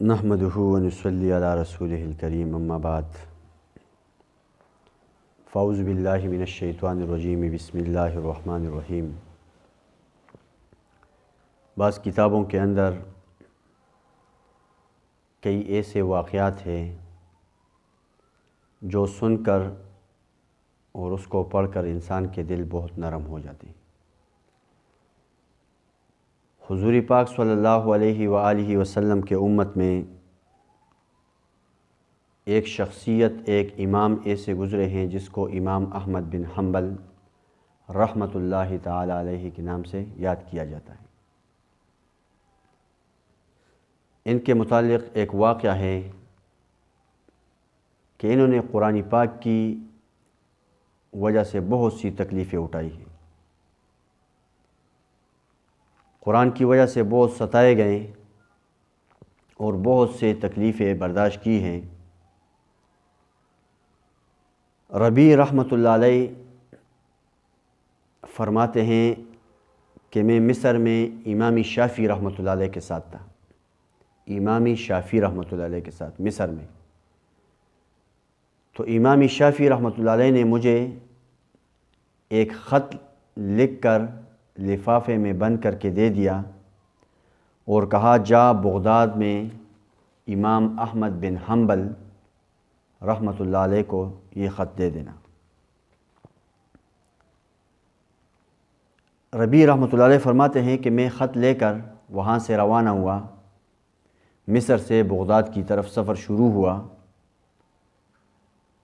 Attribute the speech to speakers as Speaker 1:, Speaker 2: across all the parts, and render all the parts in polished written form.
Speaker 1: نحمدہ ونصلی علی رسولہ الکریم اما بعد فاعوذ باللہ من الشیطان الرجیم بسم اللہ الرحمن الرحیم۔ بعض کتابوں کے اندر کئی ایسے واقعات ہیں جو سن کر اور اس کو پڑھ کر انسان کے دل بہت نرم ہو جاتے ہیں۔ حضور پاک صلی اللہ علیہ وآلہ وسلم کے امت میں ایک شخصیت، ایک امام ایسے گزرے ہیں جس کو امام احمد بن حنبل رحمۃ اللہ تعالی علیہ کے نام سے یاد کیا جاتا ہے۔ ان کے متعلق ایک واقعہ ہے کہ انہوں نے قرآن پاک کی وجہ سے بہت سی تکلیفیں اٹھائی ہیں، قرآن کی وجہ سے بہت ستائے گئے اور بہت سے تکلیفیں برداشت کی ہیں۔ ربیع رحمۃ اللہ علیہ فرماتے ہیں کہ میں مصر میں امام شافعی رحمۃ اللہ علیہ کے ساتھ تھا، امام شافعی رحمۃ اللہ علیہ کے ساتھ مصر میں۔ تو امام شافعی رحمۃ اللہ علیہ نے مجھے ایک خط لکھ کر لفافے میں بند کر کے دے دیا اور کہا جا بغداد میں امام احمد بن حنبل رحمۃ اللہ علیہ کو یہ خط دے دینا۔ ربیع رحمۃ اللہ علیہ فرماتے ہیں کہ میں خط لے کر وہاں سے روانہ ہوا، مصر سے بغداد کی طرف سفر شروع ہوا۔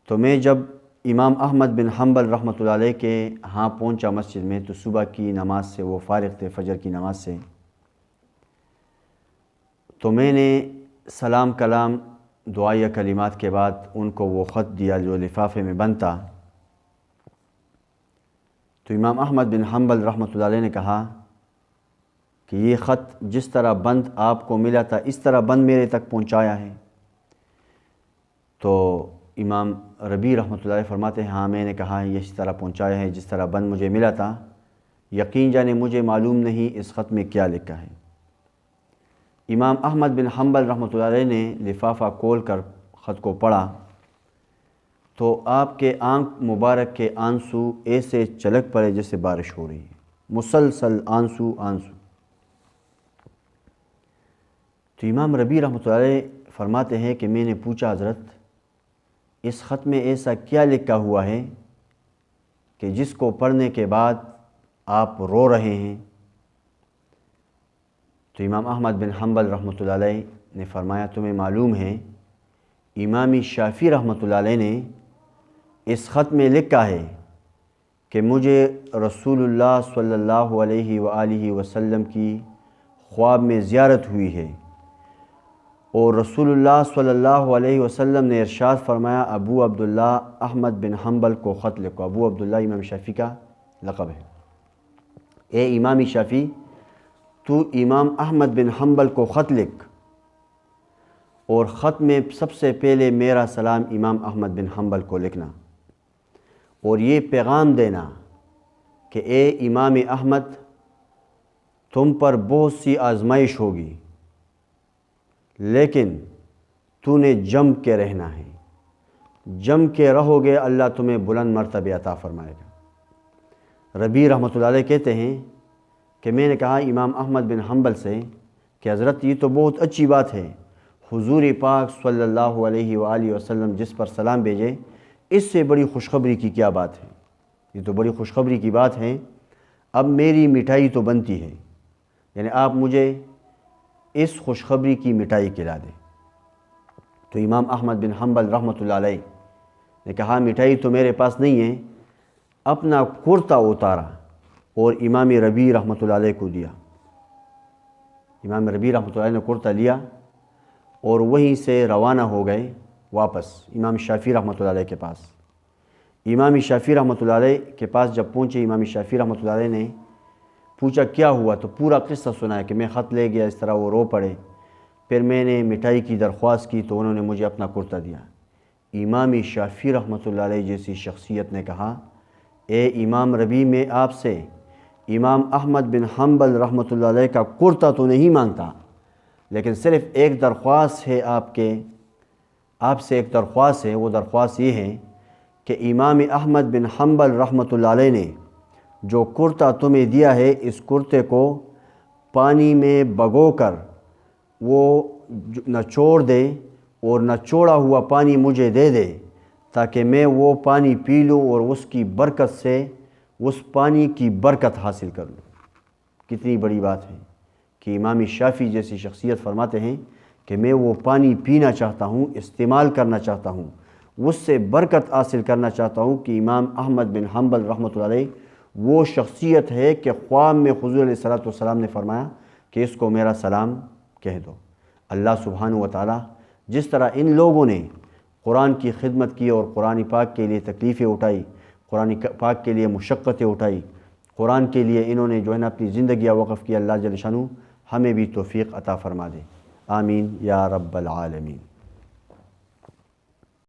Speaker 1: تو میں جب امام احمد بن حنبل رحمۃ اللہ علیہ کے ہاں پہنچا مسجد میں، تو صبح کی نماز سے وہ فارغ تھے، فجر کی نماز سے۔ تو میں نے سلام کلام دعائیہ کلمات کے بعد ان کو وہ خط دیا جو لفافے میں بند تھا۔ تو امام احمد بن حنبل رحمۃ اللہ علیہ نے کہا کہ یہ خط جس طرح بند آپ کو ملا تھا اس طرح بند میرے تک پہنچایا ہے؟ تو امام ربیع رحمۃ اللہ علیہ فرماتے ہیں ہاں میں نے کہا یہ اس طرح پہنچایا ہے جس طرح بند مجھے ملا تھا، یقین جانے مجھے معلوم نہیں اس خط میں کیا لکھا ہے۔ امام احمد بن حنبل رحمۃ اللہ علیہ نے لفافہ کھول کر خط کو پڑھا تو آپ کے آنکھ مبارک کے آنسو ایسے چلک پڑے جیسے بارش ہو رہی ہے، مسلسل آنسو آنسو۔ تو امام ربیع رحمۃ اللہ علیہ فرماتے ہیں کہ میں نے پوچھا حضرت اس خط میں ایسا کیا لکھا ہوا ہے کہ جس کو پڑھنے کے بعد آپ رو رہے ہیں؟ تو امام احمد بن حنبل رحمۃ اللہ علیہ نے فرمایا تمہیں معلوم ہے امام شافعی رحمۃ اللہ علیہ نے اس خط میں لکھا ہے کہ مجھے رسول اللہ صلی اللہ علیہ وآلہ وسلم کی خواب میں زیارت ہوئی ہے اور رسول اللہ صلی اللہ علیہ وسلم نے ارشاد فرمایا ابو عبداللہ احمد بن حنبل کو خط لکھو۔ ابو عبداللہ امام شافعی کا لقب ہے۔ اے امام شافعی تو امام احمد بن حنبل کو خط لکھ اور خط میں سب سے پہلے میرا سلام امام احمد بن حنبل کو لکھنا اور یہ پیغام دینا کہ اے امام احمد تم پر بہت سی آزمائش ہوگی لیکن تو نے جم کے رہنا ہے، جم کے رہو گے اللہ تمہیں بلند مرتبہ عطا فرمائے گا۔ ربیع رحمۃ اللہ علیہ کہتے ہیں کہ میں نے کہا امام احمد بن حنبل سے کہ حضرت یہ تو بہت اچھی بات ہے، حضور پاک صلی اللہ علیہ وآلہ وسلم جس پر سلام بھیجے اس سے بڑی خوشخبری کی کیا بات ہے؟ یہ تو بڑی خوشخبری کی بات ہے، اب میری مٹھائی تو بنتی ہے، یعنی آپ مجھے اس خوشخبری کی مٹھائی کھلا دیں۔ تو امام احمد بن حنبل رحمۃ اللہ علیہ نے کہا مٹھائی تو میرے پاس نہیں ہے، اپنا کرتا اتارا اور امام ربیع رحمۃ اللہ علیہ کو دیا۔ امام ربیع رحمۃ اللہ علیہ نے کرتا لیا اور وہیں سے روانہ ہو گئے واپس امام شافعی رحمۃ اللہ علیہ کے پاس۔ امام شافعی رحمۃ اللہ علیہ کے پاس جب پہنچے امام شافعی رحمۃ اللہ علیہ نے پوچھا کیا ہوا، تو پورا قصہ سنایا کہ میں خط لے گیا، اس طرح وہ رو پڑے، پھر میں نے مٹھائی کی درخواست کی تو انہوں نے مجھے اپنا کرتا دیا۔ امام شافعی رحمۃ اللہ علیہ جیسی شخصیت نے کہا اے امام ربیع میں آپ سے امام احمد بن حنبل رحمۃ اللہ علیہ کا کرتا تو نہیں مانگتا، لیکن صرف ایک درخواست ہے آپ سے ایک درخواست ہے، وہ درخواست یہ ہے کہ امام احمد بن حنبل رحمۃ اللہ علیہ نے جو کرتا تمہیں دیا ہے، اس کرتے کو پانی میں بھگو کر وہ نچوڑ دے اور نچوڑا ہوا پانی مجھے دے دے، تاکہ میں وہ پانی پی لوں اور اس کی برکت سے اس پانی کی برکت حاصل کر لوں۔ کتنی بڑی بات ہے کہ امام شافعی جیسی شخصیت فرماتے ہیں کہ میں وہ پانی پینا چاہتا ہوں، استعمال کرنا چاہتا ہوں، اس سے برکت حاصل کرنا چاہتا ہوں کہ امام احمد بن حنبل رحمۃ اللہ علیہ وہ شخصیت ہے کہ خواب میں حضور علیہ السلام نے فرمایا کہ اس کو میرا سلام کہہ دو۔ اللہ سبحانہ و تعالی جس طرح ان لوگوں نے قرآن کی خدمت کی اور قرآن پاک کے لیے تکلیفیں اٹھائی، قرآن پاک کے لیے مشقتیں اٹھائی، قرآن کے لیے انہوں نے جو ہے نا اپنی زندگیاں وقف کی، اللہ جل شانہ ہمیں بھی توفیق عطا فرما دے، آمین یا رب العالمین۔